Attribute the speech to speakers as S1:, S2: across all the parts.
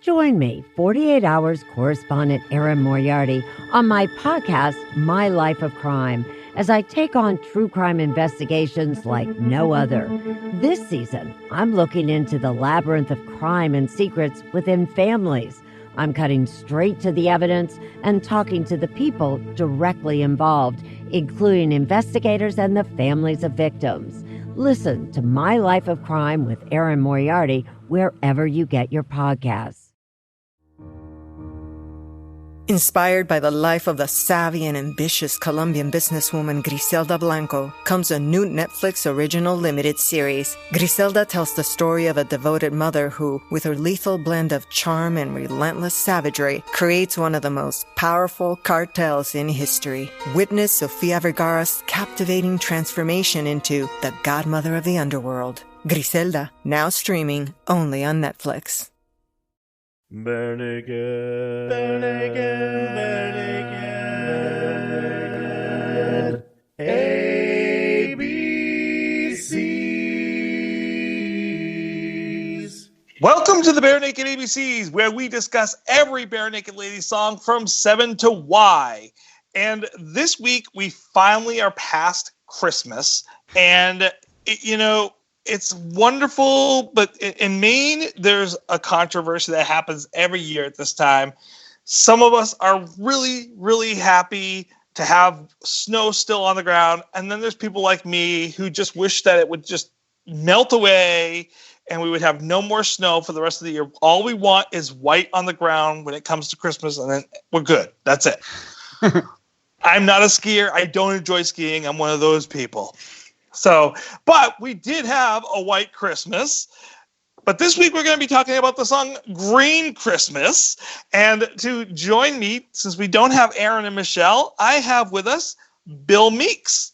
S1: Join me, 48 Hours correspondent Erin Moriarty, on my podcast, My Life of Crime, as I take on true crime investigations like no other. This season, I'm looking into the labyrinth of crime and secrets within families. I'm cutting straight to the evidence and talking to the people directly involved, including investigators and the families of victims. Listen to My Life of Crime with Erin Moriarty wherever you get your podcasts.
S2: Inspired by the life of the savvy and ambitious Colombian businesswoman Griselda Blanco comes a new Netflix original limited series. Griselda tells the story of a devoted mother who, with her lethal blend of charm and relentless savagery, creates one of the most powerful cartels in history. Witness Sofia Vergara's captivating transformation into the godmother of the underworld. Griselda, now streaming only on Netflix.
S3: Barenaked, barenaked, barenaked, ABCs. Welcome to the Barenaked ABCs, where we discuss every Barenaked Lady song from 7 to Y. And this week, we finally are past Christmas. And, it's wonderful, but in Maine, there's a controversy that happens every year at this time. Some of us are really, really happy to have snow still on the ground. And then there's people like me who just wish that it would just melt away and we would have no more snow for the rest of the year. All we want is white on the ground when it comes to Christmas, and then we're good. That's it. I'm not a skier. I don't enjoy skiing. I'm one of those people. So, but we did have a white Christmas. But this week we're going to be talking about the song Green Christmas. And to join me, since we don't have Aaron and Michelle, I have with us Bill Meeks.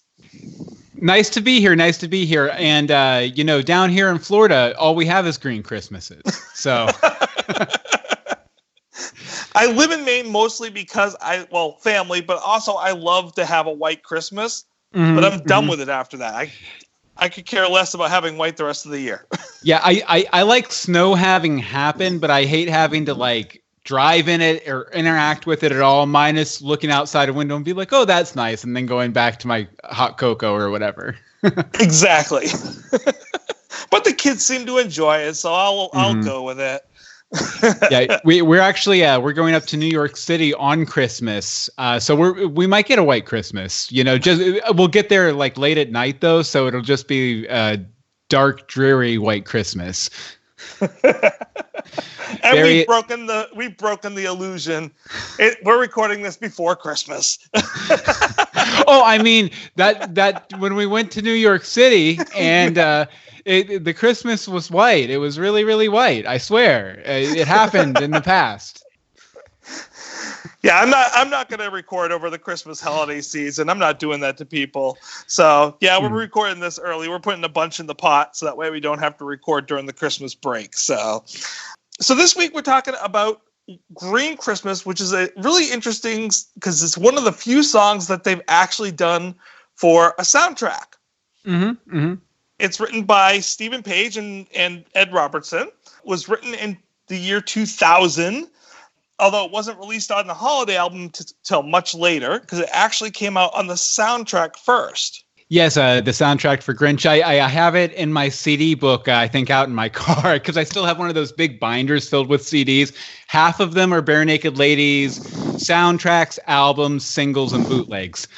S4: Nice to be here. Nice to be here. And, down here in Florida, all we have is green Christmases. So
S3: I live in Maine mostly because family, but also I love to have a white Christmas. Mm-hmm, but I'm done with it after that. I could care less about having white the rest of the year.
S4: Yeah, I like snow having happened, but I hate having to drive in it or interact with it at all, minus looking outside a window and be like, oh, that's nice, and then going back to my hot cocoa or whatever.
S3: Exactly. But the kids seem to enjoy it, so I'll go with it.
S4: Yeah, we're actually we're going up to New York City on Christmas, so we might get a white Christmas. We'll get there late at night though, so it'll just be a dark, dreary white Christmas.
S3: And we've broken the illusion. We're recording this before Christmas.
S4: Oh, I mean that when we went to New York City and. The Christmas was white. It was really, really white. I swear, it happened in the past.
S3: Yeah, I'm not going to record over the Christmas holiday season. I'm not doing that to people. So yeah, we're recording this early. We're putting a bunch in the pot so that way we don't have to record during the Christmas break. So this week we're talking about Green Christmas, which is a really interesting because it's one of the few songs that they've actually done for a soundtrack. Mm-hmm. Mm-hmm. It's written by Stephen Page and Ed Robertson. It was written in the year 2000, although it wasn't released on the holiday album till much later because it actually came out on the soundtrack first.
S4: Yes, the soundtrack for Grinch. I have it in my CD book, I think out in my car, because I still have one of those big binders filled with CDs. Half of them are Barenaked Ladies, soundtracks, albums, singles, and bootlegs.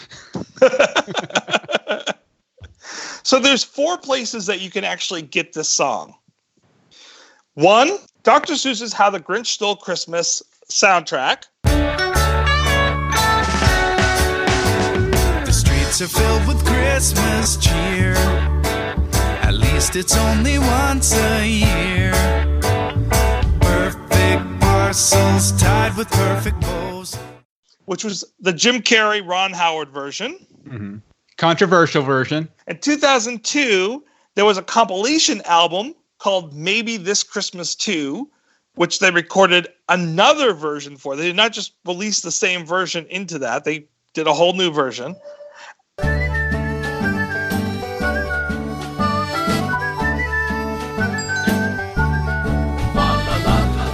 S3: So there's 4 places that you can actually get this song. 1, Dr. Seuss's How the Grinch Stole Christmas soundtrack.
S5: The streets are filled with Christmas cheer. At least it's only once a year. Perfect parcels tied with perfect bows.
S3: Which was the Jim Carrey, Ron Howard version.
S4: Mm-hmm. Controversial version.
S3: In 2002, there was a compilation album called Maybe This Christmas Too, which they recorded another version for. They did not just release the same version into that. They did a whole new version.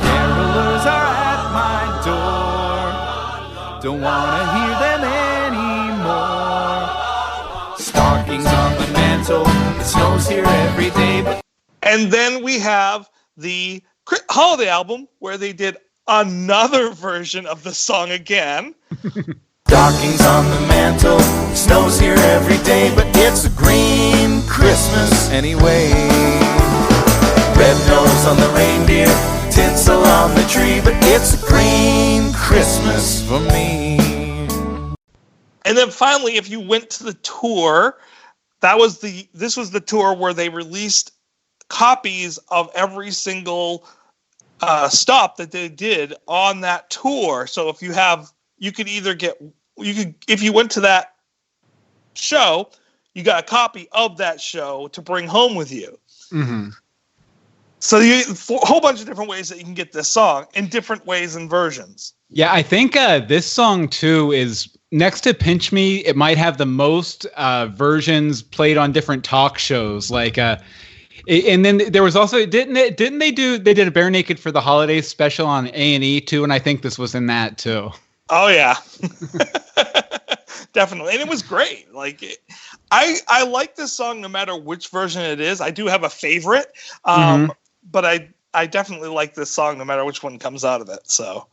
S5: Carol Don't wanna hear them anymore. Stockings on the mantle, it snows here every day.
S3: And then we have the holiday album where they did another version of the song again.
S5: Stockings on the mantle, it snows here every day, but it's a green Christmas anyway. Red nose on the reindeer, tinsel on the tree, but it's a green Christmas for me.
S3: And then finally, if you went to the tour, this was the tour where they released copies of every single stop that they did on that tour. So if you went to that show, you got a copy of that show to bring home with you.
S4: Mm-hmm.
S3: So a whole bunch of different ways that you can get this song in different ways and versions.
S4: Yeah, I think this song too is next to Pinch Me. It might have the most versions played on different talk shows. Like, and then there was also they did a Barenaked for the Holidays special on A&E too, and I think this was in that too.
S3: Oh yeah, definitely, and it was great. Like, I like this song no matter which version it is. I do have a favorite, but I definitely like this song no matter which one comes out of it. So.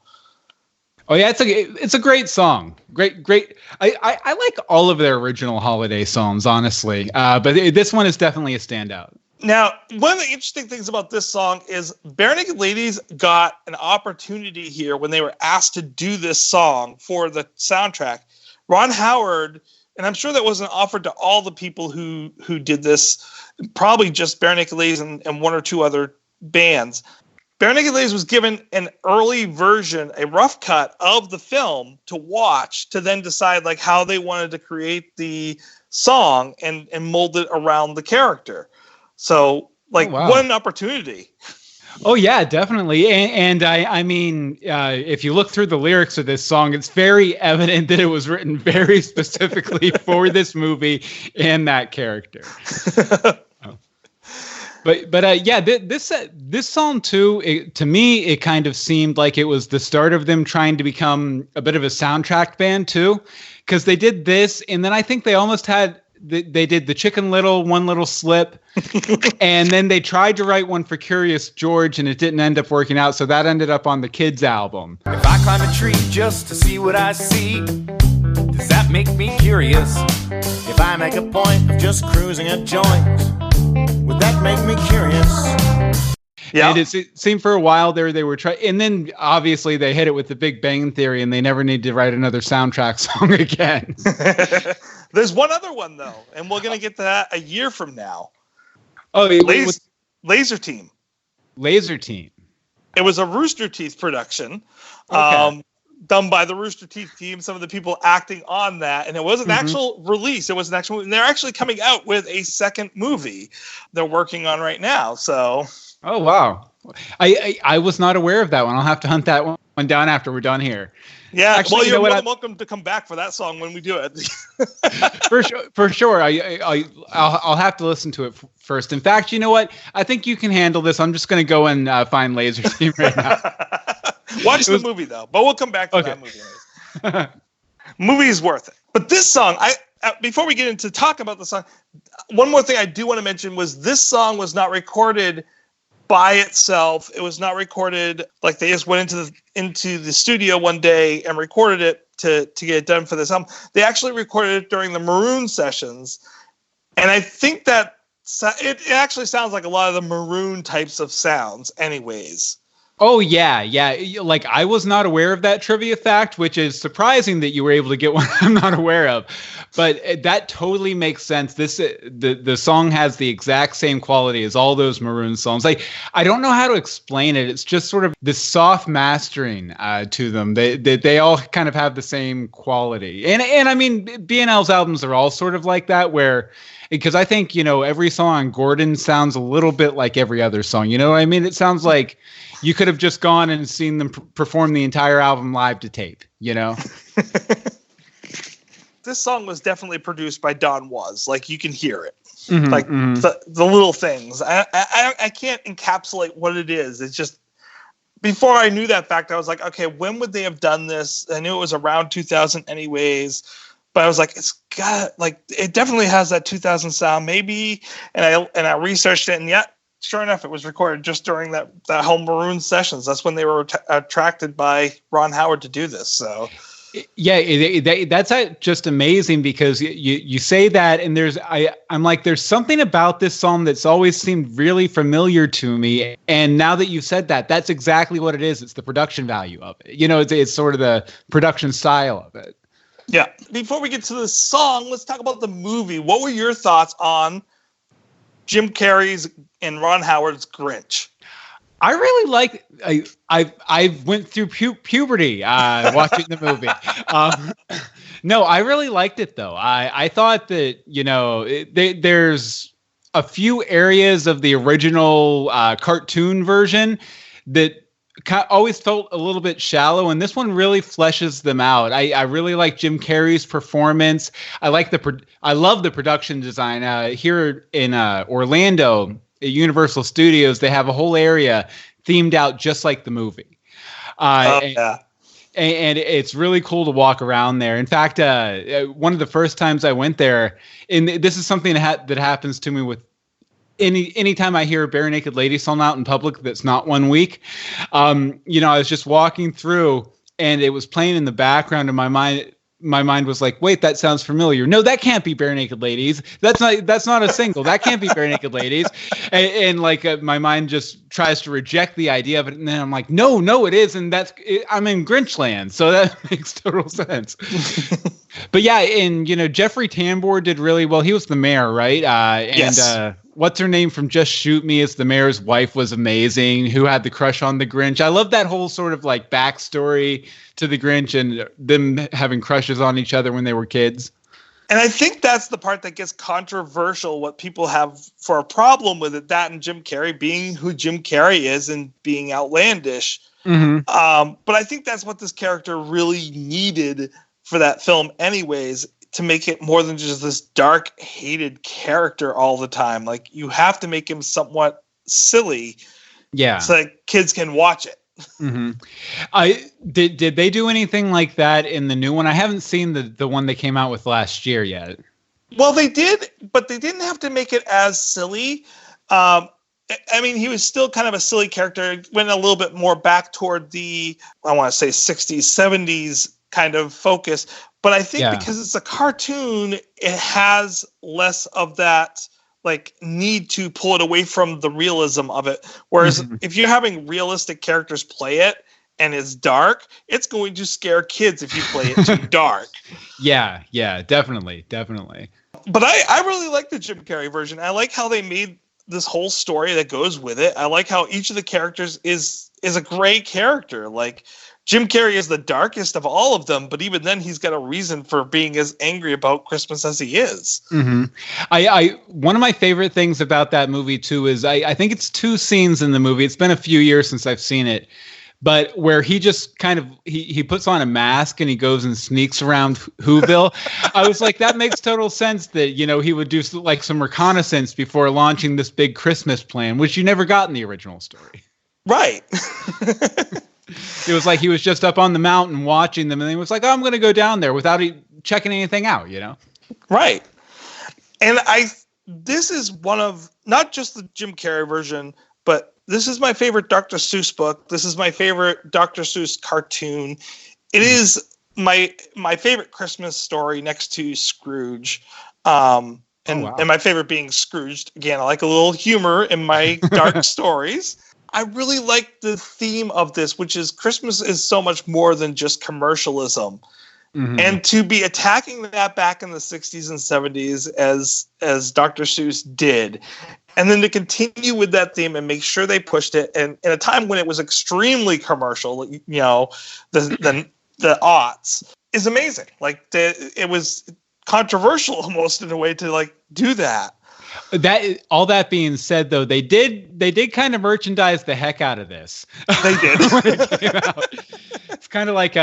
S4: Oh yeah, it's a great song. Great. I like all of their original holiday songs, honestly. But this one is definitely a standout.
S3: Now, one of the interesting things about this song is Barenaked Ladies got an opportunity here when they were asked to do this song for the soundtrack. Ron Howard, and I'm sure that wasn't offered to all the people who did this, probably just Barenaked Ladies and one or two other bands. Barenaked Ladies was given an early version, a rough cut of the film to watch, to then decide like how they wanted to create the song and mold it around the character. So, like, what an opportunity.
S4: Oh, yeah, definitely. And I mean, if you look through the lyrics of this song, it's very evident that it was written very specifically for this movie and that character. But yeah, this song too, to me, it kind of seemed like it was the start of them trying to become a bit of a soundtrack band too, because they did this, and then I think they almost had they did the Chicken Little, One Little Slip, and then they tried to write one for Curious George, and it didn't end up working out, so that ended up on the Kids album.
S5: If I climb a tree just to see what I see, does that make me curious? If I make a point of just cruising a joint, would that make me curious?
S4: Yeah, and it seemed for a while there they were trying, and then obviously they hit it with the Big Bang Theory, and they never need to write another soundtrack song again.
S3: There's one other one though, and we're gonna get to that a year from now.
S4: Oh,
S3: Laser Team.
S4: Laser Team.
S3: It was a Rooster Teeth production, done by the Rooster Teeth team. Some of the people acting on that, and it was an actual release. It was an actual movie, and they're actually coming out with a second movie they're working on right now. So.
S4: Oh wow, I was not aware of that one. I'll have to hunt that one down after we're done here.
S3: Yeah, actually, well, you're more than welcome to come back for that song when we do it.
S4: For sure. I'll have to listen to it first. In fact, you know what? I think you can handle this. I'm just going to go and find Laser Team right now.
S3: Watch the movie though, but we'll come back to that movie anyways. Movie is worth it. But this song, before we get into talk about the song, one more thing I do want to mention was this song was not recorded by itself. It was not recorded like they just went into the studio one day and recorded it to get it done for this album. They actually recorded it during the Maroon sessions, and I think that it actually sounds like a lot of the Maroon types of sounds anyways.
S4: Oh, yeah. Like, I was not aware of that trivia fact, which is surprising that you were able to get one I'm not aware of. But that totally makes sense. The song has the exact same quality as all those Maroon songs. Like, I don't know how to explain it. It's just sort of this soft mastering to them. They all kind of have the same quality. And I mean, B&L's albums are all sort of like that, where... Because I think, every song on Gordon sounds a little bit like every other song. You know what I mean? It sounds like you could have just gone and seen them perform the entire album live to tape,
S3: This song was definitely produced by Don Was. Like, you can hear it. The little things. I can't encapsulate what it is. It's just before I knew that fact, I was like, okay, when would they have done this? I knew it was around 2000 anyways, but I was like, it's got like, it definitely has that 2000 sound maybe. And I researched it, and yeah, sure enough, it was recorded just during that whole Maroon sessions. That's when they were attracted by Ron Howard to do this. So
S4: yeah, that's just amazing, because you say that, and I'm like, there's something about this song that's always seemed really familiar to me, and now that you've said that, that's exactly what it is. It's the production value of it. It's sort of the production style of it.
S3: Yeah. Before we get to the song, let's talk about the movie. What were your thoughts on Jim Carrey's and Ron Howard's Grinch?
S4: I really like. I went through puberty watching the movie. No, I really liked it though. I thought that there's a few areas of the original cartoon version that always felt a little bit shallow, and this one really fleshes them out. I really like Jim Carrey's performance. I love the production design here in Orlando. At Universal Studios, they have a whole area themed out just like the movie. And it's really cool to walk around there. In fact, one of the first times I went there, and this is something that happens to me with anytime I hear a Barenaked Lady song out in public that's not 1 week. I was just walking through, and it was playing in the background, and my mind was like, wait, that sounds familiar. No, that can't be Barenaked Ladies. That's not a single. That can't be Barenaked Ladies. And my mind just tries to reject the idea of it. And then I'm like, no, it is. And I'm in Grinchland. So that makes total sense. But yeah, and Jeffrey Tambor did really well. He was the mayor, right?
S3: Yes.
S4: What's her name from Just Shoot Me as the mayor's wife was amazing, who had the crush on the Grinch. I love that whole sort of like backstory to the Grinch and them having crushes on each other when they were kids.
S3: And I think that's the part that gets controversial, what people have for a problem with it, that and Jim Carrey being who Jim Carrey is and being outlandish. Mm-hmm. But I think that's what this character really needed for that film anyways, to make it more than just this dark, hated character all the time. Like, you have to make him somewhat silly. Yeah. So that kids can watch it.
S4: Mm-hmm. Did they do anything like that in the new one? I haven't seen the one they came out with last year yet.
S3: Well, they did, but they didn't have to make it as silly. He was still kind of a silly character. It went a little bit more back toward the, I want to say 60s, 70s kind of focus. But I think because it's a cartoon, it has less of that like need to pull it away from the realism of it. Whereas if you're having realistic characters play it and it's dark, it's going to scare kids if you play it too dark.
S4: Yeah, definitely.
S3: But I really like the Jim Carrey version. I like how they made this whole story that goes with it. I like how each of the characters is a gray character. Like, Jim Carrey is the darkest of all of them, but even then he's got a reason for being as angry about Christmas as he is. Mm-hmm.
S4: One of my favorite things about that movie too is I think it's two scenes in the movie. It's been a few years since I've seen it, but where he just kind of, he puts on a mask and he goes and sneaks around Whoville. I was like, that makes total sense that, he would do like some reconnaissance before launching this big Christmas plan, which you never got in the original story.
S3: Right.
S4: It was like he was just up on the mountain watching them, and he was like, oh, I'm going to go down there without checking anything out,
S3: Right. And this is one of, not just the Jim Carrey version, but this is my favorite Dr. Seuss book. This is my favorite Dr. Seuss cartoon. It is my favorite Christmas story next to Scrooge. And my favorite being Scrooged. Again, I like a little humor in my dark stories. I really like the theme of this, which is Christmas is so much more than just commercialism. Mm-hmm. And to be attacking that back in the 60s and 70s as Dr. Seuss did, and then to continue with that theme and make sure they pushed it, and in a time when it was extremely commercial, the aughts, is amazing. Like, it was controversial almost in a way to like do that.
S4: That, all that being said, though, they did kind of merchandise the heck out of this.
S3: They did.
S4: When it came out. It's kind of like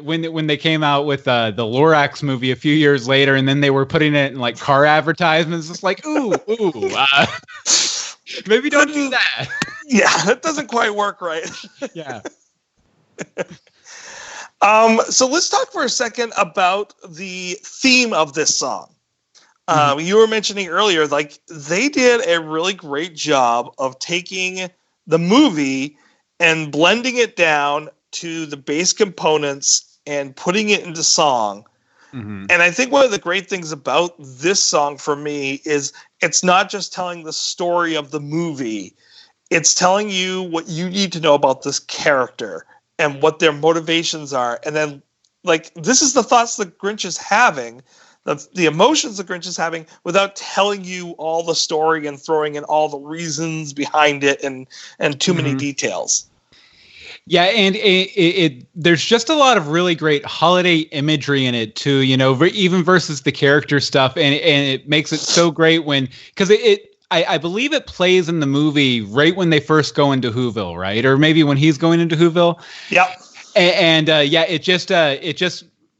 S4: when they came out with the Lorax movie a few years later, and then they were putting it in like car advertisements. It's like, ooh, maybe don't do that.
S3: Yeah, that doesn't quite work right.
S4: Yeah.
S3: So let's talk for a second about the theme of this song. You were mentioning earlier, like they did a really great job of taking the movie and blending it down to the base components and putting it into song. And I think one of the great things about this song for me is it's not just telling the story of the movie. It's telling you what you need to know about this character and what their motivations are. And then, like, this is the thoughts the Grinch is having, the emotions the Grinch is having, without telling you all the story and throwing in all the reasons behind it and too many details.
S4: Yeah, and there's just a lot of really great holiday imagery in it too, you know, even versus the character stuff, and it makes it so great because I believe it plays in the movie right when they first go into Whoville, right? Or maybe when he's going into Whoville.
S3: Yep.
S4: And it just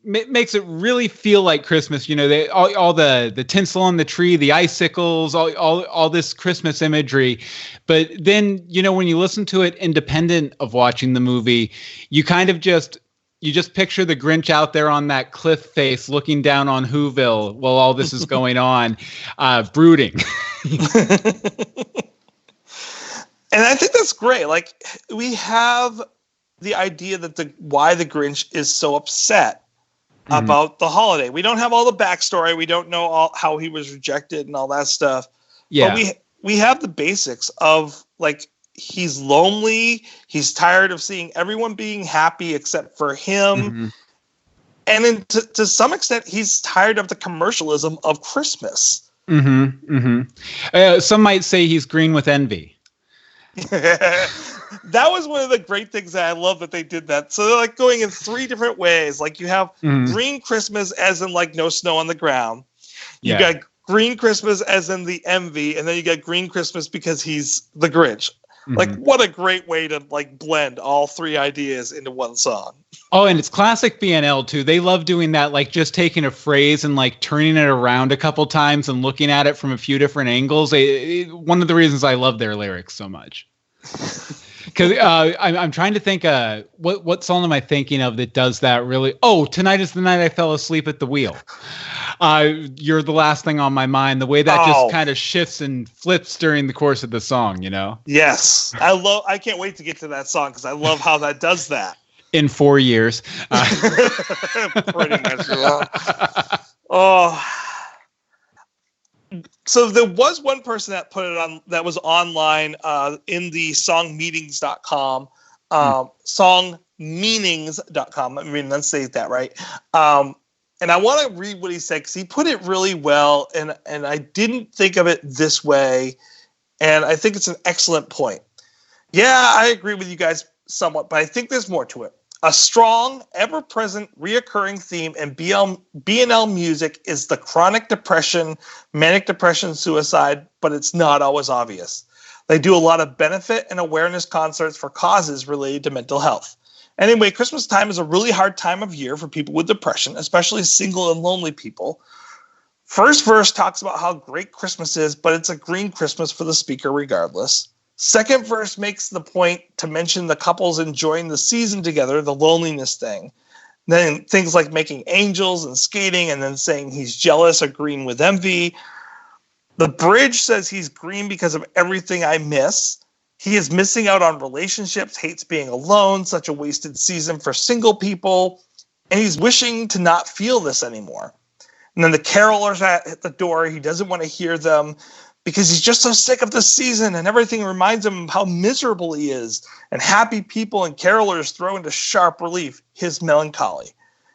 S4: makes it really feel like Christmas. You know, all the tinsel on the tree, the icicles, all this Christmas imagery. But then, you know, when you listen to it independent of watching the movie, you kind of just picture the Grinch out there on that cliff face looking down on Whoville while all this is going on, brooding.
S3: And I think that's great. Like, we have the idea that why the Grinch is so upset about the holiday. We don't have all the backstory. We don't know how he was rejected and all that stuff. Yeah. But we have the basics of, like, he's lonely. He's tired of seeing everyone being happy except for him. And then to some extent, he's tired of the commercialism of Christmas.
S4: Some might say he's green with envy.
S3: That was one of the great things that I love that they did that. So they're like going in three different ways. Like you have green Christmas as in like no snow on the ground. You got green Christmas as in the envy, and then you got green Christmas because he's the Grinch. Like, what a great way to like blend all three ideas into one song.
S4: Oh, and it's classic BNL too. They love doing that, like just taking a phrase and like turning it around a couple times and looking at it from a few different angles. One of the reasons I love their lyrics so much. Because I'm trying to think, what song am I thinking of that does that really? Oh, Tonight is the Night I Fell Asleep at the Wheel. You're the last thing on my mind. The way that just kind of shifts and flips during the course of the song, you know?
S3: Yes. I can't wait to get to that song because I love how that does that.
S4: In 4 years.
S3: Pretty much. Oh. So there was one person that put it on, that was online in the songmeanings.com, songmeanings.com. I mean, let's say that right. And I want to read what he said because he put it really well, and I didn't think of it this way, and I think it's an excellent point. Yeah, I agree with you guys somewhat, but I think there's more to it. A strong, ever-present, reoccurring theme in BNL music is the chronic depression, manic depression, suicide, but it's not always obvious. They do a lot of benefit and awareness concerts for causes related to mental health. Anyway, Christmas time is a really hard time of year for people with depression, especially single and lonely people. First verse talks about how great Christmas is, but it's a green Christmas for the speaker regardless. Second verse makes the point to mention the couples enjoying the season together, the loneliness thing. Then things like making angels and skating, and then saying he's jealous or green with envy. The bridge says he's green because of everything I miss. He is missing out on relationships, hates being alone, such a wasted season for single people, and he's wishing to not feel this anymore. And then the carolers at the door, he doesn't want to hear them because he's just so sick of the season, and everything reminds him of how miserable he is. And happy people and carolers throw into sharp relief his melancholy.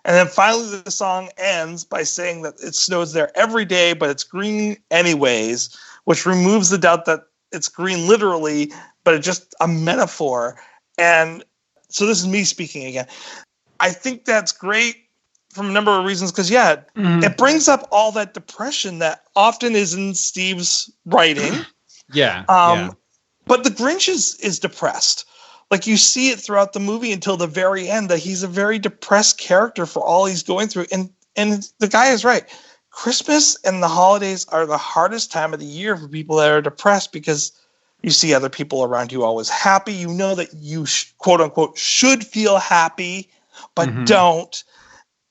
S3: And then finally the song ends by saying that it snows there every day, but it's green anyways, which removes the doubt that it's green literally, but it's just a metaphor. And so this is me speaking again. I think that's great from a number of reasons because, it brings up all that depression that often is in Steve's writing. But the Grinch is depressed. Like, you see it throughout the movie until the very end that he's a very depressed character for all he's going through. And the guy is right. Christmas and the holidays are the hardest time of the year for people that are depressed because You see other people around you always happy. You know that you, quote unquote, should feel happy, but don't.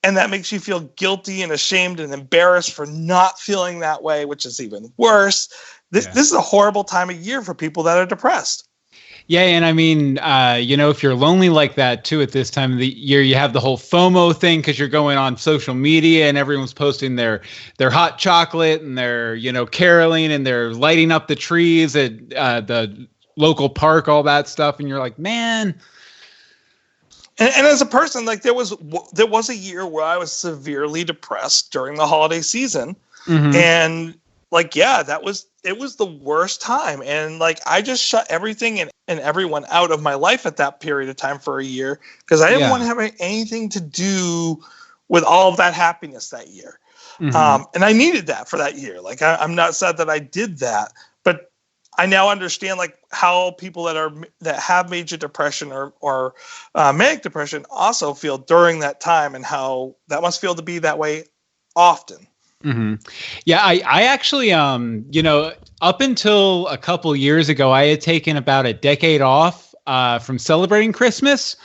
S3: And that makes you feel guilty and ashamed and embarrassed for not feeling that way, which is even worse. This is a horrible time of year for people that are depressed.
S4: Yeah, and I mean, if you're lonely like that too at this time of the year, you have the whole FOMO thing because you're going on social media and everyone's posting their hot chocolate and they're, caroling and they're lighting up the trees at the local park, all that stuff, and you're like, man.
S3: And as a person, like there was a year where I was severely depressed during the holiday season, and it was the worst time. And like, I just shut everything and everyone out of my life at that period of time for a year because I didn't want to have anything to do with all of that happiness that year. And I needed that for that year. Like, I'm not sad that I did that, but I now understand like how people that have major depression or manic depression also feel during that time and how that must feel to be that way often.
S4: Yeah, I actually, up until a couple years ago, I had taken about a decade off from celebrating Christmas.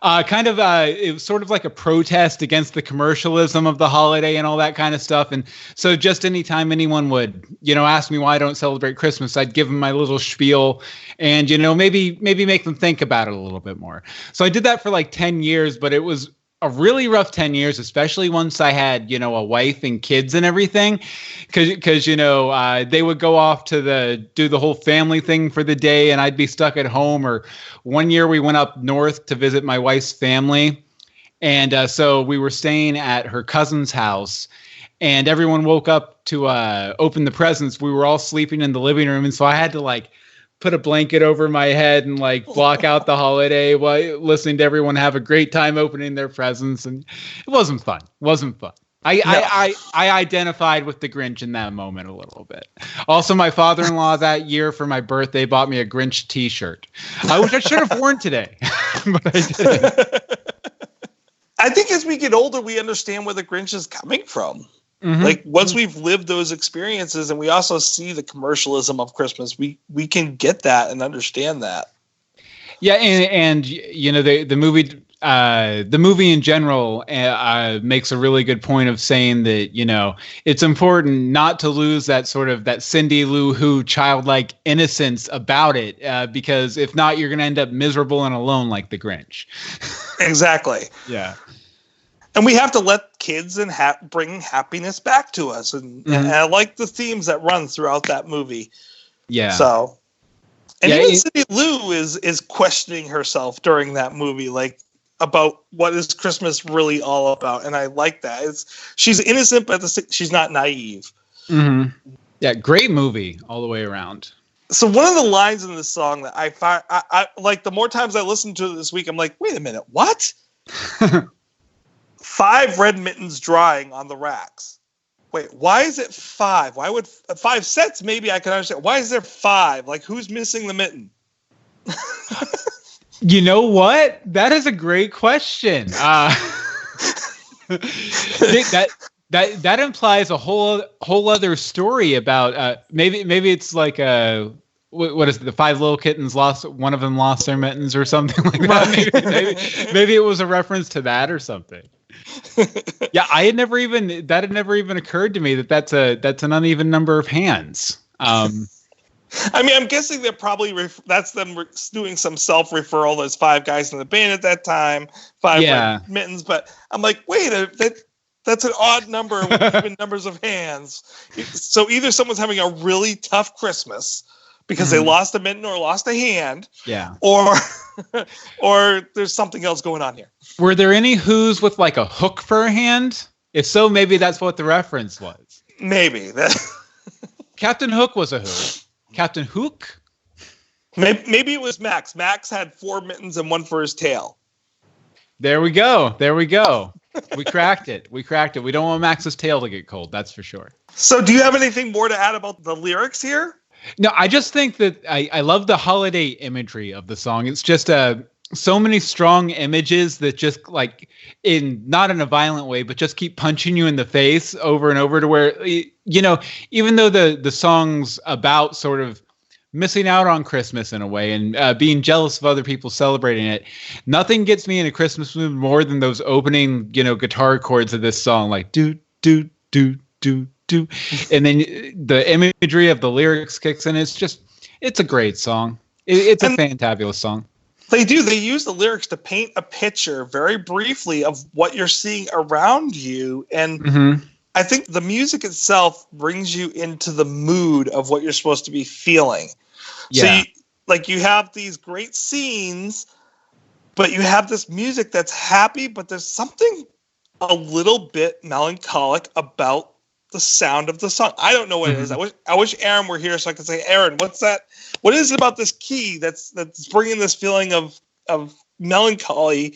S4: It was sort of like a protest against the commercialism of the holiday and all that kind of stuff. And so just anytime anyone would, ask me why I don't celebrate Christmas, I'd give them my little spiel and, maybe make them think about it a little bit more. So I did that for like 10 years, but it was a really rough 10 years, especially once I had, a wife and kids and everything. Cause they would go off to do the whole family thing for the day and I'd be stuck at home. Or one year we went up north to visit my wife's family. And so we were staying at her cousin's house and everyone woke up to open the presents. We were all sleeping in the living room. And so I had to put a blanket over my head and block out the holiday while listening to everyone have a great time opening their presents. And it wasn't fun. I identified with the Grinch in that moment a little bit. Also, my father-in-law that year for my birthday bought me a Grinch t-shirt, which I should have worn today, but I didn't.
S3: I think as we get older, we understand where the Grinch is coming from. Like once we've lived those experiences and we also see the commercialism of Christmas, we can get that and understand that.
S4: Yeah. And the movie in general makes a really good point of saying that, it's important not to lose that sort of that Cindy Lou Who childlike innocence about it, because if not, you're going to end up miserable and alone like the Grinch. Exactly.
S3: Yeah. And we have to let kids and bring happiness back to us. And I like the themes that run throughout that movie.
S4: Yeah.
S3: So, and even Cindy Lou is questioning herself during that movie, about what is Christmas really all about. And I like that. She's innocent, but she's not naive.
S4: Yeah. Great movie all the way around.
S3: So one of the lines in this song that I find, I like the more times I listen to it this week, I'm like, wait a minute, what? 5 red mittens drying on the racks. Wait, why is it 5? Why would 5 sets? Maybe I can understand. Why is there 5? Like, who's missing the mitten?
S4: You know what? That is a great question. That implies a whole other story about maybe it's like what is it? The 5 little kittens one of them lost their mittens or something like that. Maybe it was a reference to that or something. Yeah, that had never even occurred to me that's an uneven number of hands.
S3: I mean, I'm guessing they're probably that's them doing some self-referral. There's 5 guys in the band at that time, 5 mittens. But I'm like, wait, that's an odd number with even numbers of hands. So either someone's having a really tough Christmas because they lost a mitten or lost a hand, or there's something else going on here.
S4: Were there any Who's with a hook for a hand? If so, maybe that's what the reference was.
S3: Maybe.
S4: Captain Hook was a Who. Captain Hook?
S3: Maybe it was Max. Max had 4 mittens and 1 for his tail.
S4: There we go. We cracked it. We don't want Max's tail to get cold, that's for sure.
S3: So do you have anything more to add about the lyrics here?
S4: No, I just think that I love the holiday imagery of the song. It's just so many strong images that just not in a violent way, but just keep punching you in the face over and over to where, even though the song's about sort of missing out on Christmas in a way and being jealous of other people celebrating it. Nothing gets me in a Christmas mood more than those opening, guitar chords of this song, like do, do, do, do, do. And then the imagery of the lyrics kicks in. It's a great song. It's a fantabulous song.
S3: They use the lyrics to paint a picture very briefly of what you're seeing around you. And I think the music itself brings you into the mood of what you're supposed to be feeling. Yeah. So you have these great scenes, but you have this music that's happy, but there's something a little bit melancholic about the sound of the song. I don't know what it is. I wish Aaron were here so I could say, Aaron, what's that? What is it about this key that's bringing this feeling of melancholy?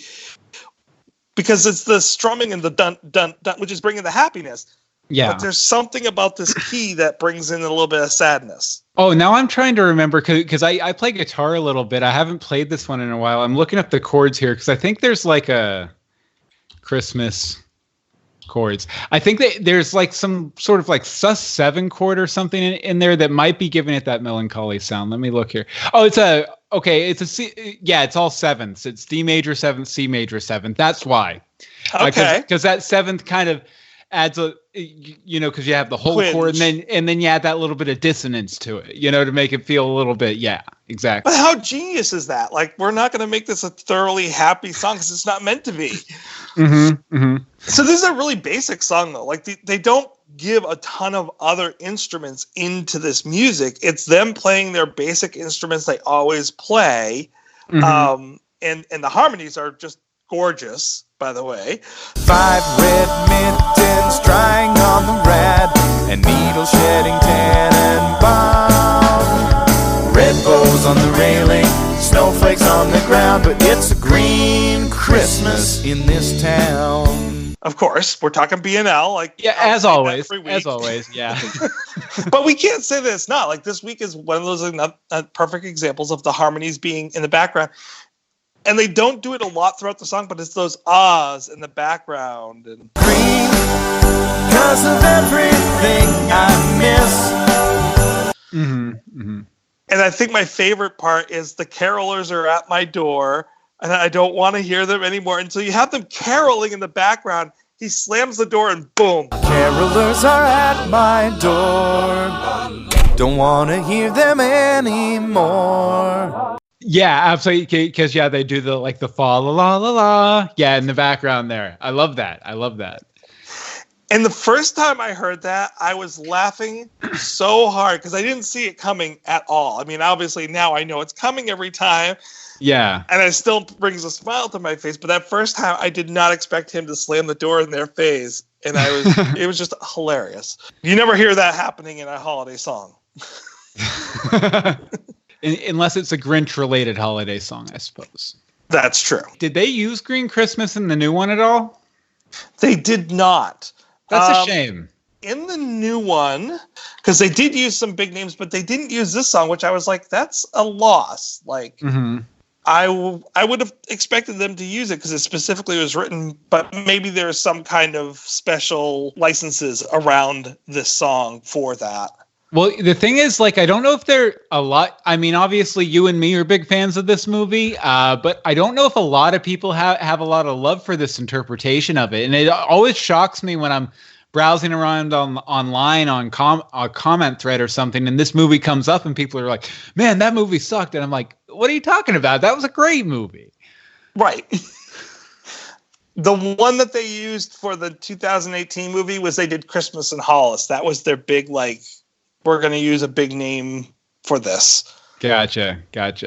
S3: Because it's the strumming and the dun dun dun, which is bringing the happiness. Yeah. But there's something about this key that brings in a little bit of sadness.
S4: Oh, now I'm trying to remember because I play guitar a little bit. I haven't played this one in a while. I'm looking up the chords here because I think there's like a Christmas chords. I think that there's like some sort of like sus 7 chord or something in there that might be giving it that melancholy sound. Let me look here. Oh, it's a C. Yeah, it's all sevenths. It's D major 7th, C major 7th. That's why.
S3: Okay.
S4: Because that 7th kind of adds a, because you have the whole chord and then you add that little bit of dissonance to it, to make it feel a little bit. Yeah, exactly.
S3: But how genius is that? Like, we're not going to make this a thoroughly happy song because it's not meant to be. So this is a really basic song, though. Like, they don't give a ton of other instruments into this music. It's them playing their basic instruments they always play. And the harmonies are just gorgeous, by the way.
S5: 5 red mittens drying on the rad, and needle shedding tan and balm. Red bows on the railing, snowflakes on the ground, but it's a green Christmas in this town.
S3: Of course, we're talking BNL, like
S4: as always, yeah.
S3: But we can't say that it's not. Like, this week is one of those perfect examples of the harmonies being in the background. And they don't do it a lot throughout the song, but it's those ahs in the background. And
S5: green, 'cause of everything I miss.
S3: And I think my favorite part is the carolers are at my door, and I don't want to hear them anymore. And so you have them caroling in the background. He slams the door, and boom.
S5: Carolers are at my door. Don't want to hear them anymore.
S4: Yeah, absolutely. Because they do the fa la la la la. Yeah, in the background there. I love that.
S3: And the first time I heard that, I was laughing so hard because I didn't see it coming at all. I mean, obviously now I know it's coming every time.
S4: Yeah.
S3: And it still brings a smile to my face. But that first time, I did not expect him to slam the door in their face. And it was just hilarious. You never hear that happening in a holiday song.
S4: Unless it's a Grinch-related holiday song, I suppose.
S3: That's true.
S4: Did they use Green Christmas in the new one at all?
S3: They did not.
S4: That's a shame.
S3: In the new one, because they did use some big names, but they didn't use this song, which I was like, that's a loss. Like, I would have expected them to use it because it specifically was written, but maybe there's some kind of special licenses around this song for that.
S4: Well, the thing is, I don't know if there a lot. I mean, obviously, you and me are big fans of this movie, but I don't know if a lot of people have a lot of love for this interpretation of it. And it always shocks me when I'm browsing around online on a comment thread or something, and this movie comes up, and people are like, "Man, that movie sucked," and I'm like, "What are you talking about? That was a great movie."
S3: Right. The one that they used for the 2018 movie was they did Christmas in Hollis. That was their big we're going to use a big name for this.
S4: Gotcha.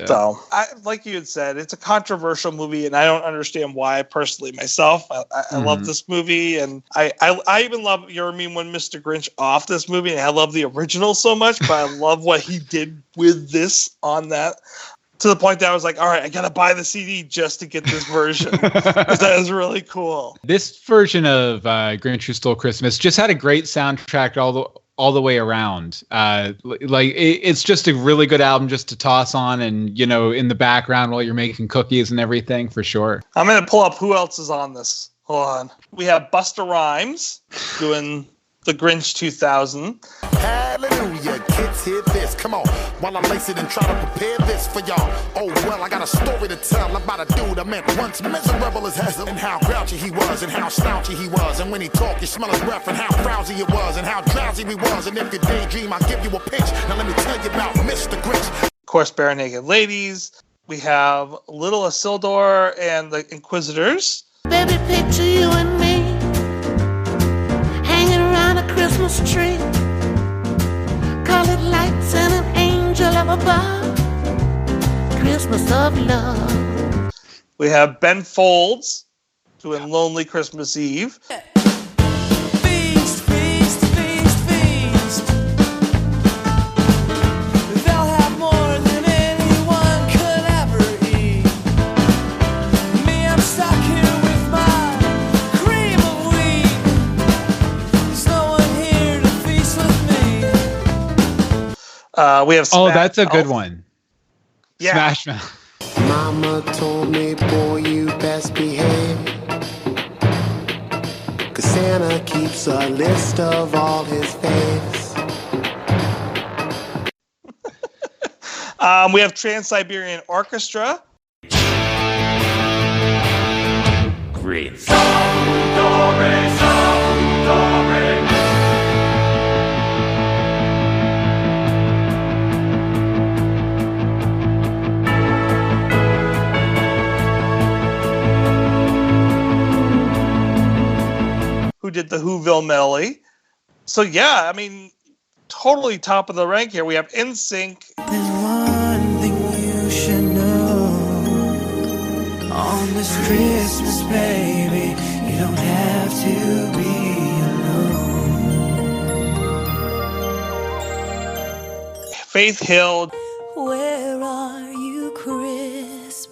S3: So, like you had said, it's a controversial movie, and I don't understand why personally myself. I love this movie, and I even love You're a Mean One, Mr. Grinch off this movie, and I love the original so much, but I love what he did with this on that. To the point that I was like, all right, I got to buy the CD just to get this version. That is really cool.
S4: This version of Grinch Who Stole Christmas just had a great soundtrack all the way around. It's just a really good album just to toss on and, in the background while you're making cookies and everything, for sure.
S3: I'm going to pull up who else is on this. Hold on. We have Busta Rhymes doing The Grinch 2000.
S6: Hallelujah, kids hear this. Come on, while I lace it and try to prepare this for y'all. Oh, well, I got a story to tell about a dude I met once miserable as hell. And how grouchy he was, and how slouchy he was. And when he talked, you smell his breath, and how frowsy it was, and how drowsy he was. And if you daydream, I'll give you a pinch. Now let me tell you about Mr. Grinch.
S3: Of course, Barenaked Ladies. We have Little Isildur and the Inquisitors.
S7: Baby, picture you and me hanging around a Christmas tree. Colored lights and an angel up above. Christmas of love.
S3: We have Ben Folds doing Lonely Christmas Eve.
S8: Feast, feast, feast, feast. They'll have more than anyone could ever eat. Me, I'm stuck here with my cream of wheat. There's no one here to feast with me.
S3: We have
S4: Oh,
S3: Smash
S4: that's a good
S3: Mouth.
S4: one.
S3: Yeah.
S4: Smash Mouth.
S9: Mama told me, boy, you best behave. 'Cause Santa keeps a list of all his faves.
S3: We have Trans-Siberian Orchestra.
S5: Great.
S3: Who did the Whoville medley. So yeah, I mean, totally top of the rank here. We have NSYNC.
S8: There's one thing you should know. On this Christmas, baby, you don't have to be alone.
S3: Faith Hill.
S7: Where are you, Christmas?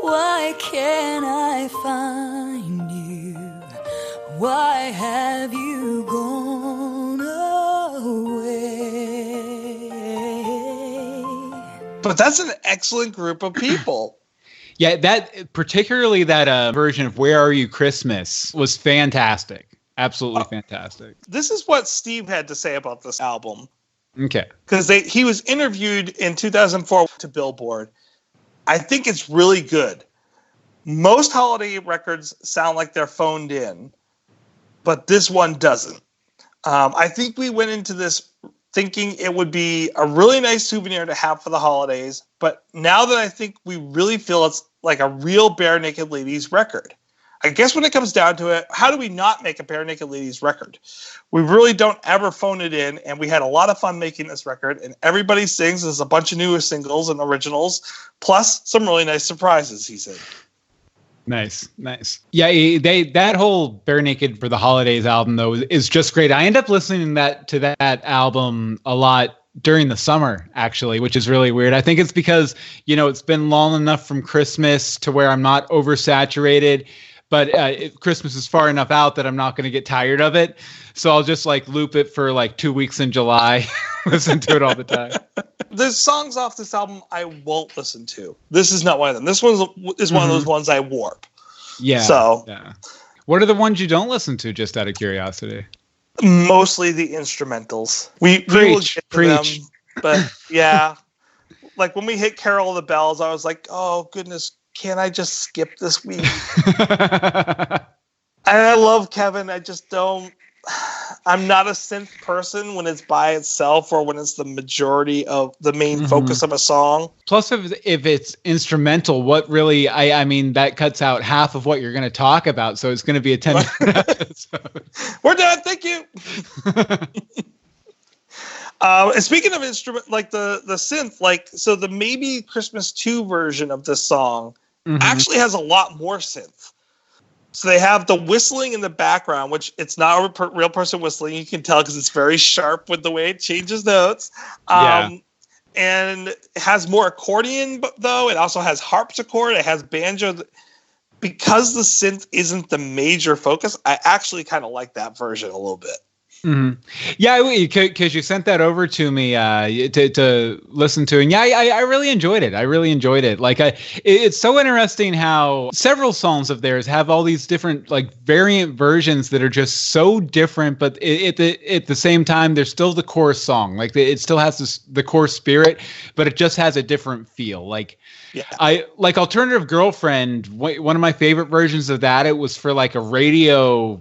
S7: Why can't I find you? Why have you gone away?
S3: But that's an excellent group of people.
S4: Yeah, that particularly that version of "Where Are You Christmas" was fantastic. Absolutely fantastic.
S3: This is what Steve had to say about this album.
S4: Okay.
S3: Because he was interviewed in 2004 to Billboard. I think it's really good. Most holiday records sound like they're phoned in, but this one doesn't. I think we went into this thinking it would be a really nice souvenir to have for the holidays, but now that I think we really feel it's like a real Barenaked Ladies record. I guess when it comes down to it, how do we not make a Barenaked Ladies record? We really don't ever phone it in, and we had a lot of fun making this record, and everybody sings. There's a bunch of newer singles and originals, plus some really nice surprises, he said.
S4: Nice. Yeah, that whole Barenaked for the Holidays album though is just great. I end up listening to that album a lot during the summer, actually, which is really weird. I think it's because, it's been long enough from Christmas to where I'm not oversaturated, but Christmas is far enough out that I'm not going to get tired of it. So I'll just loop it for 2 weeks in July, listen to it all the time.
S3: There's songs off this album I won't listen to. This is not one of them. This one is one of those ones I warp.
S4: Yeah.
S3: So,
S4: yeah. What are the ones you don't listen to, just out of curiosity?
S3: Mostly the instrumentals. We will get to them, but yeah. When we hit Carol of the Bells, I was like, oh, goodness, can't I just skip this week? And I love Kevin. I just don't. I'm not a synth person when it's by itself or when it's the majority of the main focus of a song.
S4: Plus, if it's instrumental, what really, I mean, that cuts out half of what you're going to talk about. So it's going to be a 10-minute episode.
S3: We're done. Thank you. And speaking of instrument, the synth, so the Maybe Christmas 2 version of this song actually has a lot more synth. So they have the whistling in the background, which it's not a real person whistling. You can tell because it's very sharp with the way it changes notes. And it has more accordion, though. It also has harpsichord. It has banjo. Because the synth isn't the major focus, I actually kind of like that version a little bit.
S4: Mm-hmm. Yeah, because you sent that over to me to listen to, and yeah, I really enjoyed it. I really enjoyed it. Like, it's so interesting how several songs of theirs have all these different like variant versions that are just so different, but at the same time, they're still the core song. Like, it still has the core spirit, but it just has a different feel. Like. Yeah. I like Alternative Girlfriend. One of my favorite versions of that, it was for like an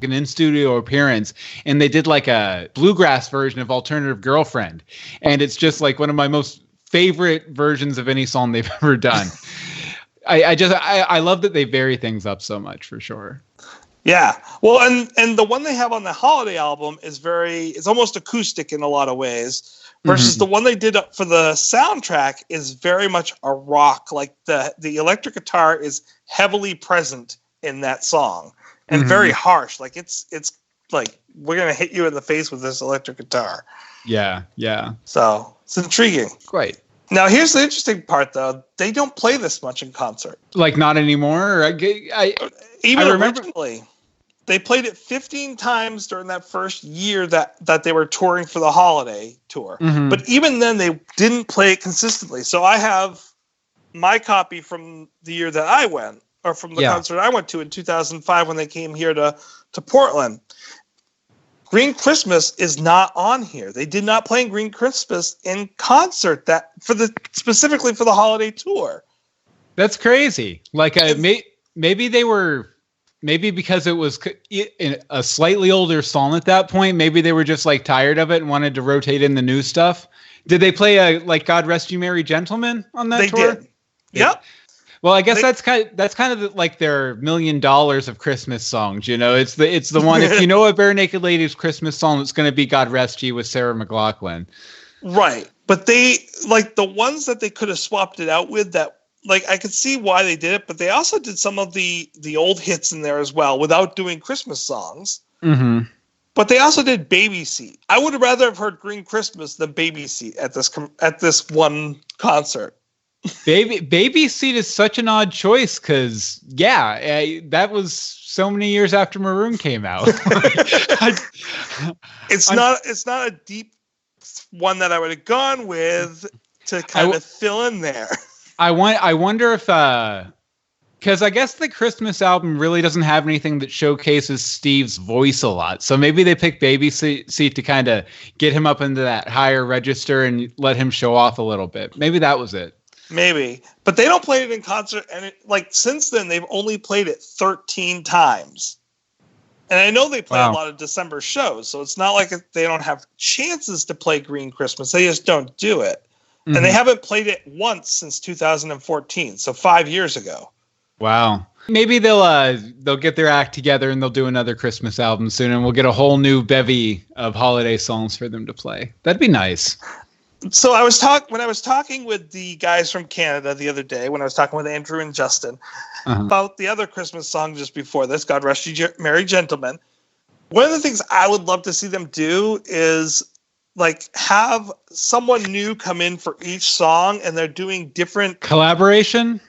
S4: in-studio appearance, and they did like a bluegrass version of Alternative Girlfriend, and it's just like one of my most favorite versions of any song they've ever done. I love that they vary things up so much, for sure.
S3: Yeah. Well, and the one they have on the holiday album it's almost acoustic in a lot of ways. Versus the one they did for the soundtrack is very much a rock. Like the electric guitar is heavily present in that song and very harsh. Like it's like we're gonna hit you in the face with this electric guitar.
S4: Yeah.
S3: So it's intriguing.
S4: Great.
S3: Now here's the interesting part, though. They don't play this much in concert.
S4: Like not anymore.
S3: Even originally. They played it 15 times during that first year that they were touring for the holiday tour. Mm-hmm. But even then, they didn't play it consistently. So I have my copy from the year that I went, or from the concert I went to in 2005 when they came here to Portland. Green Christmas is not on here. They did not play Green Christmas in concert specifically for the holiday tour.
S4: That's crazy. Like maybe they were. Maybe because it was a slightly older song at that point, maybe they were just like tired of it and wanted to rotate in the new stuff. Did they play like "God Rest You Merry Gentlemen" on that tour?
S3: They did. Yep.
S4: Well, I guess that's kind of like their $1 million of Christmas songs. You know, it's the one. If you know a Barenaked Ladies Christmas song, it's going to be "God Rest You" with Sarah McLachlan.
S3: Right, but they like the ones that they could have swapped it out with that. Like, I could see why they did it, but they also did some of the old hits in there as well without doing Christmas songs. Mm-hmm. But they also did Baby Seat. I would rather have heard Green Christmas than Baby Seat at this one concert.
S4: Baby Seat is such an odd choice because, that was so many years after Maroon came out.
S3: It's not a deep one that I would have gone with to kind of fill in there.
S4: I wonder if, because I guess the Christmas album really doesn't have anything that showcases Steve's voice a lot. So maybe they picked Baby Seat to kind of get him up into that higher register and let him show off a little bit. Maybe that was it.
S3: Maybe. But they don't play it in concert. And since then, they've only played it 13 times. And I know they play a lot of December shows. So it's not like they don't have chances to play Green Christmas. They just don't do it. Mm-hmm. And they haven't played it once since 2014, so 5 years ago.
S4: Wow. Maybe they'll get their act together and they'll do another Christmas album soon, and we'll get a whole new bevy of holiday songs for them to play. That'd be nice.
S3: So when I was talking with the guys from Canada the other day, when I was talking with Andrew and Justin about the other Christmas song just before this, "God Rest You Merry Gentlemen," one of the things I would love to see them do is like have someone new come in for each song, and they're doing different
S4: collabs.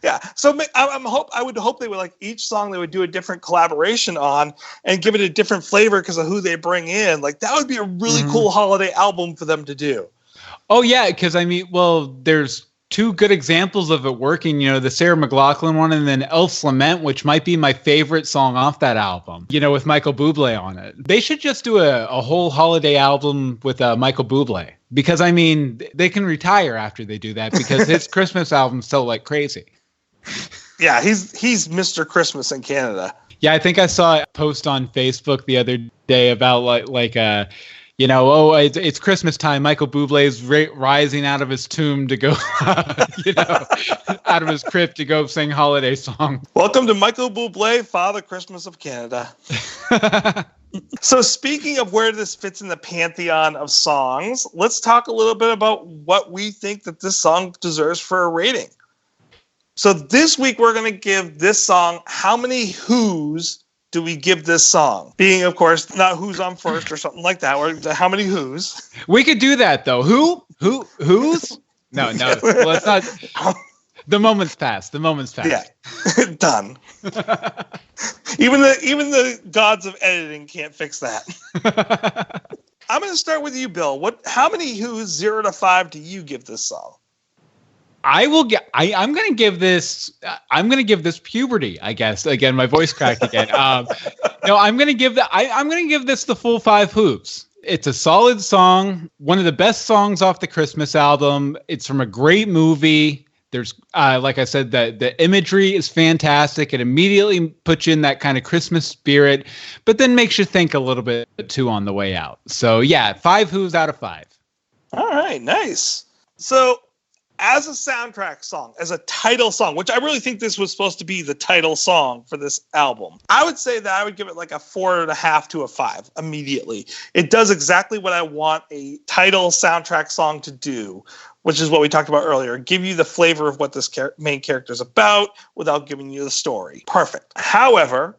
S3: Yeah. So I would hope they would like each song they would do a different collaboration on and give it a different flavor because of who they bring in. Like that would be a really cool holiday album for them to do.
S4: Oh yeah. Cause I mean, well, there's two good examples of it working, you know, the Sarah McLachlan one and then Elf's Lament, which might be my favorite song off that album, you know, with Michael Bublé on it. They should just do a whole holiday album with Michael Bublé because, I mean, they can retire after they do that because his Christmas albums sell like crazy.
S3: Yeah, he's Mr. Christmas in Canada.
S4: Yeah, I think I saw a post on Facebook the other day about you know, it's Christmas time. Michael Bublé is rising out of his tomb to go, out of his crypt to go sing holiday song.
S3: Welcome to Michael Bublé, Father Christmas of Canada. So speaking of where this fits in the pantheon of songs, let's talk a little bit about what we think that this song deserves for a rating. So this week we're going to give this song, how many who's do we give this song? Being, of course, not who's on first or something like that. Or how many who's?
S4: We could do that, though. Who's? No. Well, it's not. The moment's passed.
S3: Yeah. Done. Even the gods of editing can't fix that. I'm going to start with you, Bill. How many Who's 0 to 5 do you give this song?
S4: I'm going to give this puberty, I guess. Again, my voice cracked again. No, I'm going to give this the full 5 hooves. It's a solid song, one of the best songs off the Christmas album. It's from a great movie. There's, like I said, the imagery is fantastic. It immediately puts you in that kind of Christmas spirit, but then makes you think a little bit too on the way out. So yeah, 5 hooves out of 5.
S3: All right, nice. So as a soundtrack song, as a title song, which I really think this was supposed to be the title song for this album, I would say that I would give it like a 4.5 to a 5 immediately. It does exactly what I want a title soundtrack song to do, which is what we talked about earlier. Give you the flavor of what this main character is about without giving you the story. Perfect. However,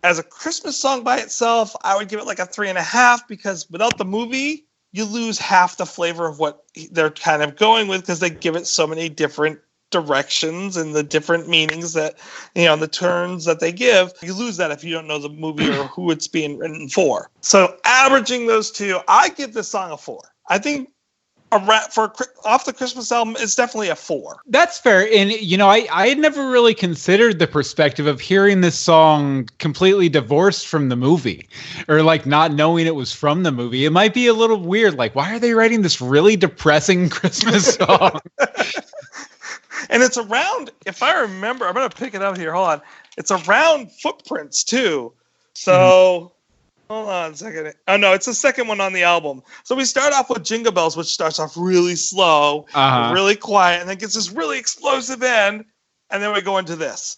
S3: as a Christmas song by itself, I would give it like a 3.5 because without the movie, you lose half the flavor of what they're kind of going with because they give it so many different directions and the different meanings that, the turns that they give. You lose that if you don't know the movie or who it's being written for. So averaging those two, I give this song a 4. I think for off the Christmas album, it's definitely a 4.
S4: That's fair. And, I had never really considered the perspective of hearing this song completely divorced from the movie or like not knowing it was from the movie. It might be a little weird. Like, why are they writing this really depressing Christmas song?
S3: And it's around, if I remember, I'm going to pick it up here. Hold on. It's around Footprints too. So... Hold on a second. Oh, no, it's the second one on the album. So we start off with Jingle Bells, which starts off really slow, really quiet, and then gets this really explosive end, and then we go into this.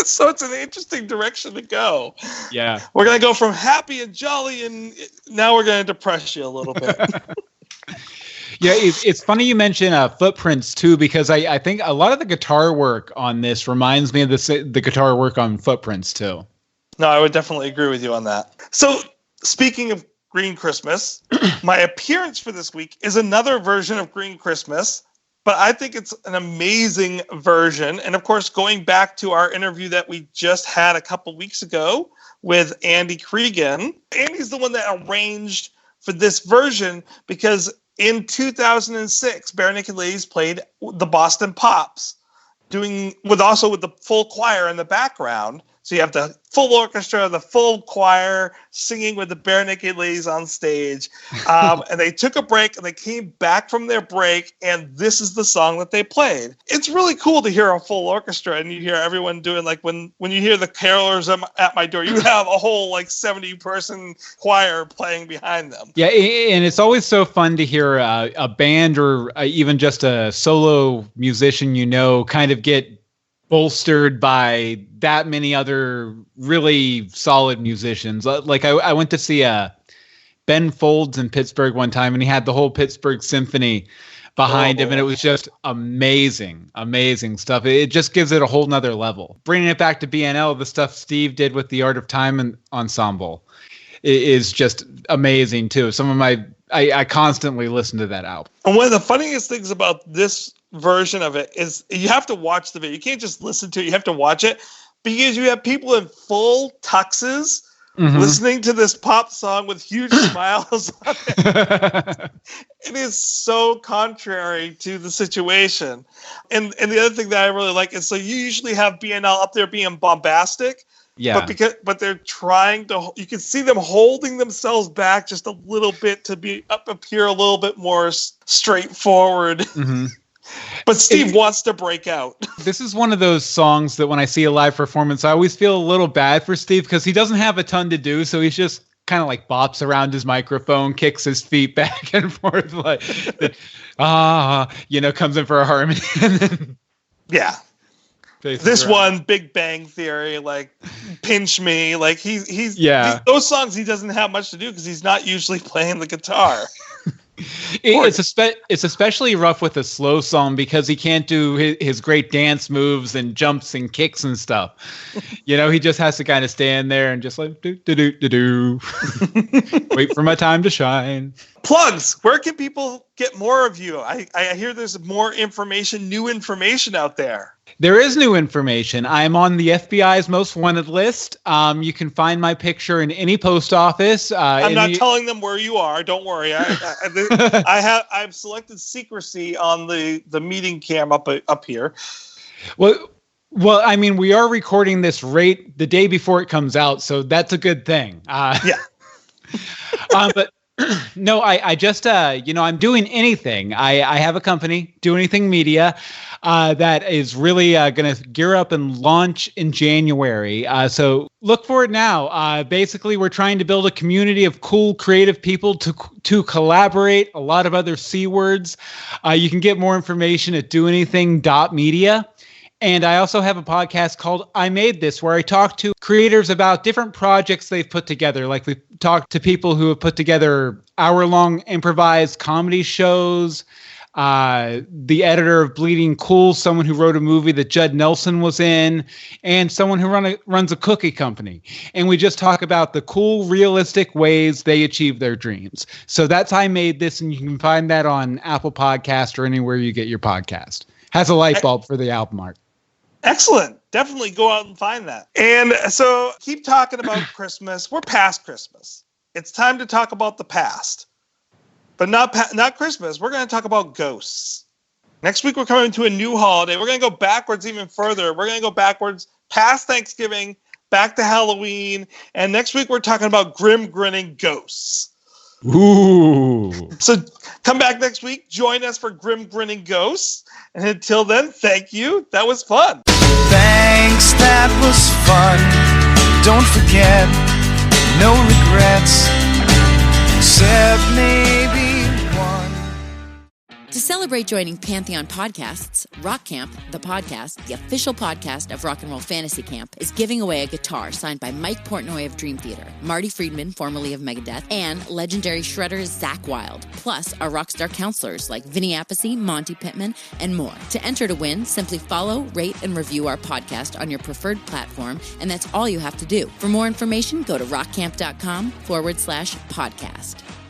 S3: So it's an interesting direction to go.
S4: Yeah.
S3: We're going to go from happy and jolly, and now we're going to depress you a little bit.
S4: Yeah, it's funny you mention Footprints, too, because I think a lot of the guitar work on this reminds me of the guitar work on Footprints, too.
S3: No, I would definitely agree with you on that. So, speaking of Green Christmas, my appearance for this week is another version of Green Christmas, but I think it's an amazing version. And of course, going back to our interview that we just had a couple weeks ago with Andy Cregan, Andy's the one that arranged for this version because in 2006, Barenaked Ladies played the Boston Pops, with the full choir in the background. So you have the full orchestra, the full choir singing with the Barenaked Ladies on stage. And they took a break and they came back from their break. And this is the song that they played. It's really cool to hear a full orchestra and you hear everyone doing like when you hear the carolers at my door, you have a whole like 70-person choir playing behind them.
S4: Yeah. And it's always so fun to hear a band or even just a solo musician, kind of get bolstered by that many other really solid musicians. Like I went to see Ben Folds in Pittsburgh one time, and he had the whole Pittsburgh Symphony behind him, and it was just amazing stuff. It just gives it a whole nother level. Bringing it back to BNL, the stuff Steve did with the Art of Time Ensemble is just amazing too. I constantly listen to that album.
S3: And one of the funniest things about this version of it is you have to watch the video. You can't just listen to it. You have to watch it because you have people in full tuxes listening to this pop song with huge smiles on it. It is so contrary to the situation. And the other thing that I really like is so you usually have BNL up there being bombastic.
S4: Yeah.
S3: But they're trying to, you can see them holding themselves back just a little bit to be up here a little bit more straightforward. Mm-hmm. But Steve wants to break out.
S4: This is one of those songs that when I see a live performance, I always feel a little bad for Steve because he doesn't have a ton to do. So he's just kind of like bops around his microphone, kicks his feet back and forth, like, comes in for a harmony. And then
S3: yeah. This one, Big Bang Theory, like Pinch Me, like he's those songs he doesn't have much to do because he's not usually playing the guitar.
S4: It's especially rough with a slow song because he can't do his great dance moves and jumps and kicks and stuff. He just has to kind of stand there and just like do wait for my time to shine.
S3: Plugs. Where can people get more of you? I hear there's more information, new information out there.
S4: There is new information. I'm on the FBI's most wanted list. You can find my picture in any post office.
S3: I'm not telling them where you are. Don't worry. I've selected secrecy on the meeting cam up here.
S4: Well, I mean, we are recording this right the day before it comes out, so that's a good thing.
S3: Yeah.
S4: But no, I just, I'm doing anything. I have a company, Do Anything Media, that is really going to gear up and launch in January. So look for it now. Basically, we're trying to build a community of cool, creative people to collaborate. A lot of other C words. You can get more information at doanything.media. And I also have a podcast called I Made This, where I talk to creators about different projects they've put together. Like we talk to people who have put together hour-long improvised comedy shows, the editor of Bleeding Cool, someone who wrote a movie that Judd Nelson was in, and someone who runs a cookie company. And we just talk about the cool, realistic ways they achieve their dreams. So that's I Made This, and you can find that on Apple Podcast or anywhere you get your podcast. Has a light bulb for the album art.
S3: Excellent. Definitely go out and find that. And so keep talking about Christmas. We're past Christmas. It's time to talk about the past. But not Christmas. We're going to talk about ghosts. Next week, we're coming to a new holiday. We're going to go backwards even further. We're going to go backwards past Thanksgiving, back to Halloween. And next week, we're talking about grim grinning ghosts.
S4: Ooh.
S3: So come back next week. Join us for Grim Grinning Ghosts. And until then, thank you. That was fun.
S5: Thanks, that was fun. Don't forget, no regrets, except maybe one.
S10: To celebrate joining Pantheon Podcasts, Rock Camp, the podcast, the official podcast of Rock and Roll Fantasy Camp, is giving away a guitar signed by Mike Portnoy of Dream Theater, Marty Friedman, formerly of Megadeth, and legendary shredder Zakk Wylde, plus our rockstar counselors like Vinny Appice, Monty Pittman, and more. To enter to win, simply follow, rate, and review our podcast on your preferred platform, and that's all you have to do. For more information, go to rockcamp.com/podcast.